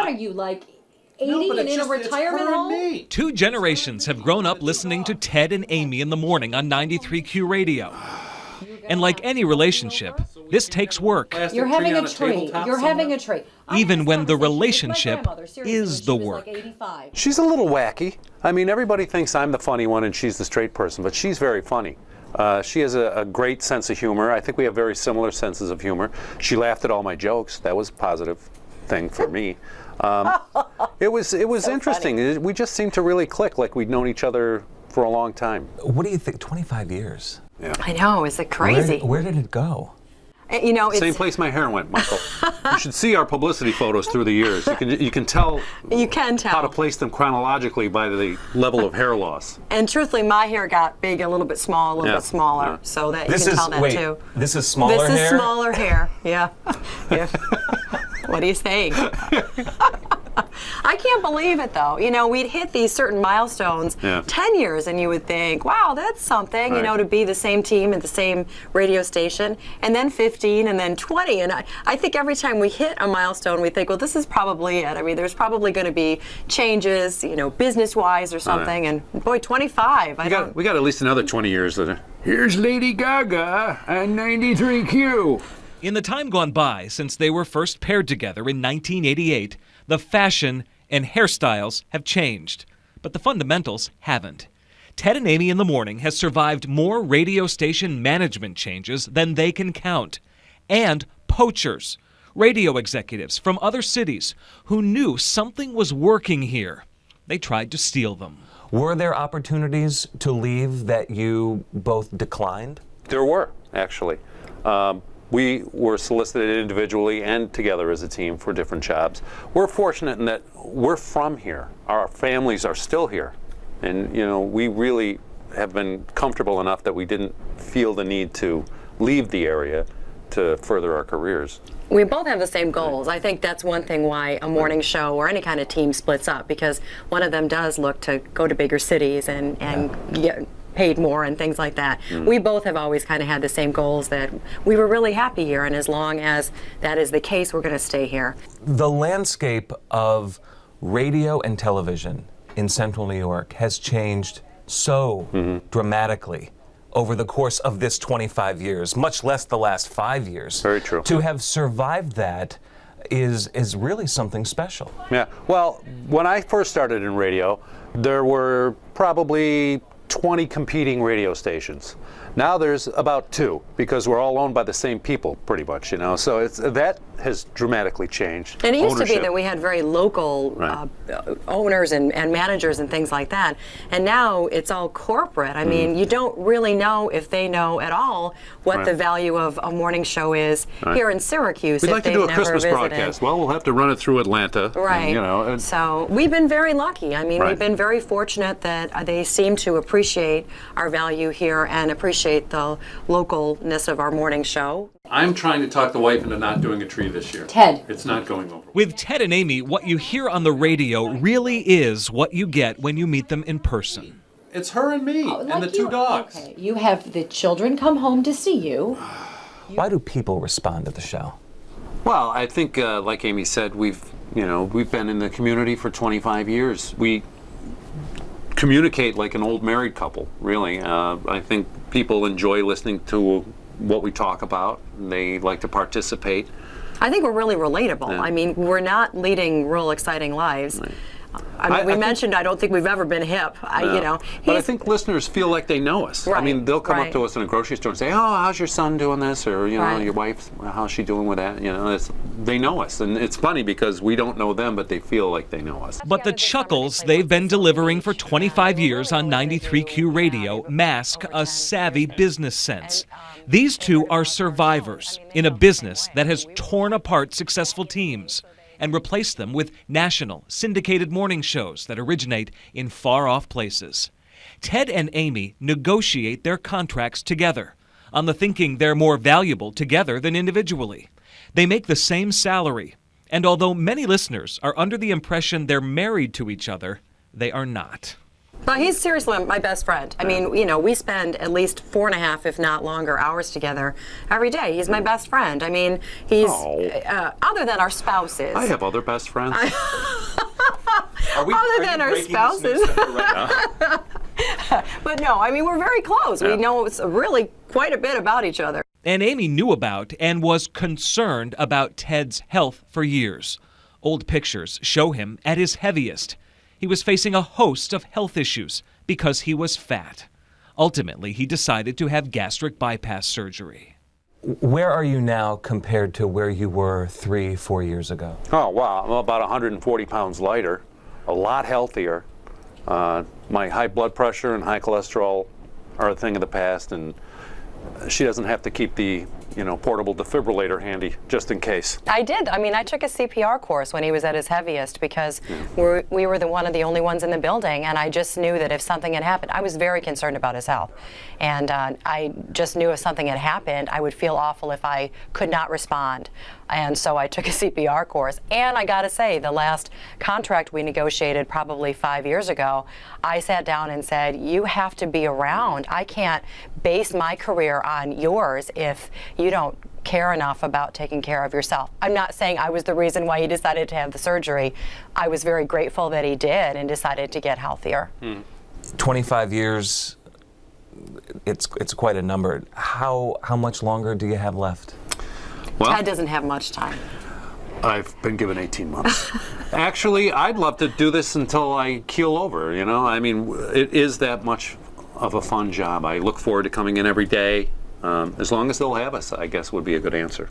What are you, like 80 and in a retirement home? Two generations have grown up listening to Ted and Amy in the morning on 93Q radio. And like any relationship, this takes work. You're having a tree. You're having a tree. Even when the relationship is the work. She's a little wacky. I mean, everybody thinks I'm the funny one and she's the straight person, but she's very funny. She has a great sense of humor. I think we have very similar senses of humor. She laughed at all my jokes. That was a positive thing for me. It was so interesting. We just seemed to really click, like we'd known each other for a long time. What do you think? 25 years. Yeah. I know, is it crazy? Where did it go? You know, Same place my hair went, Michael. You should see our publicity photos through the years. You can tell. You can tell how to place them chronologically by the level of hair loss. And truthfully, my hair got big, a little bit small, a little bit smaller, so that you can tell that too. This is smaller hair? This is smaller hair. Yeah. Yeah. What are you saying? I can't believe it, though. You know, we'd hit these certain milestones, 10 years, and you would think, wow, that's something, you know, to be the same team at the same radio station, and then 15, and then 20. And I think every time we hit a milestone, we think, well, this is probably it. I mean, there's probably going to be changes, you know, business-wise or something. And boy, 25. We got at least another 20 years. Here's Lady Gaga and 93Q. In the time gone by since they were first paired together in 1988, the fashion and hairstyles have changed, but the fundamentals haven't. Ted and Amy in the Morning has survived more radio station management changes than they can count, and poachers, radio executives from other cities who knew something was working here. They tried to steal them. Were there opportunities to leave that you both declined? There were, actually. We were solicited individually and together as a team for different jobs. We're fortunate in that we're from here. Our families are still here. And, you know, we really have been comfortable enough that we didn't feel the need to leave the area to further our careers. We both have the same goals. I think that's one thing why a morning show or any kind of team splits up, because one of them does look to go to bigger cities and get paid more and things like that. We both have always kind of had the same goals, that we were really happy here, and as long as that is the case, we're going to stay here. The landscape of radio and television in Central New York has changed so dramatically over the course of this 25 years, much less the last 5 years. Very true. To have survived that is really something special. Yeah. Well, when I first started in radio, there were probably 20 competing radio stations. Now there's about 2, because we're all owned by the same people, pretty much, you know. So that has dramatically changed. And it used to be that we had very local owners and managers and things like that. And now it's all corporate. I mean, you don't really know if they know at all what the value of a morning show is here in Syracuse. We'd like to do a Christmas broadcast. Well, we'll have to run it through Atlanta. Right. And, you know, so we've been very lucky. I mean, we've been very fortunate that they seem to appreciate our value here and appreciate the localness of our morning show. I'm trying to talk the wife into not doing a tree this year. Ted. It's not going over. With Ted and Amy, what you hear on the radio really is what you get when you meet them in person. It's her and me and the 2 dogs. Okay, you have the children come home to see you. Why do people respond to the show? Well, I think, like Amy said, we've been in the community for 25 years. We communicate like an old married couple, really. I think people enjoy listening to what we talk about. They like to participate. I think we're really relatable. I mean, we're not leading real exciting lives. I mean, we mentioned I don't think we've ever been hip, you know. But I think listeners feel like they know us. I mean, they'll come up to us in a grocery store and say, oh, how's your son doing this? Or, you know, your wife, how's she doing with that? You know, they know us. And it's funny because we don't know them, but they feel like they know us. But the chuckles they've been delivering for 25 years on 93Q radio mask a savvy business sense. These two are survivors in a business that has torn apart successful teams and replaced them with national, syndicated morning shows that originate in far-off places. Ted and Amy negotiate their contracts together, on the thinking they're more valuable together than individually. They make the same salary, and although many listeners are under the impression they're married to each other, they are not. But he's seriously my best friend. I mean, you know, we spend at least 4.5, if not longer, hours together every day. He's my best friend. I mean, he's other than our spouses. I have other best friends. Other than our spouses. But no, I mean, we're very close. We know really quite a bit about each other. And Amy knew about and was concerned about Ted's health for years. Old pictures show him at his heaviest. He was facing a host of health issues because he was fat. Ultimately, he decided to have gastric bypass surgery. Where are you now compared to where you were 3-4 years ago? Oh, wow. I'm about 140 pounds lighter, a lot healthier. My high blood pressure and high cholesterol are a thing of the past, and she doesn't have to keep the portable defibrillator handy just in case. I did. I mean, I took a CPR course when he was at his heaviest because we were one of the only ones in the building, and I just knew that if something had happened, I was very concerned about his health. And I just knew if something had happened, I would feel awful if I could not respond. And so I took a CPR course. And I got to say, the last contract we negotiated probably 5 years ago, I sat down and said, you have to be around. I can't base my career on yours if you don't care enough about taking care of yourself. I'm not saying I was the reason why he decided to have the surgery. I was very grateful that he did and decided to get healthier. 25 years, it's quite a number. How much longer do you have left? Well, Ted doesn't have much time. I've been given 18 months. Actually, I'd love to do this until I keel over, I mean, it is that much of a fun job. I look forward to coming in every day. As long as they'll have us, I guess would be a good answer.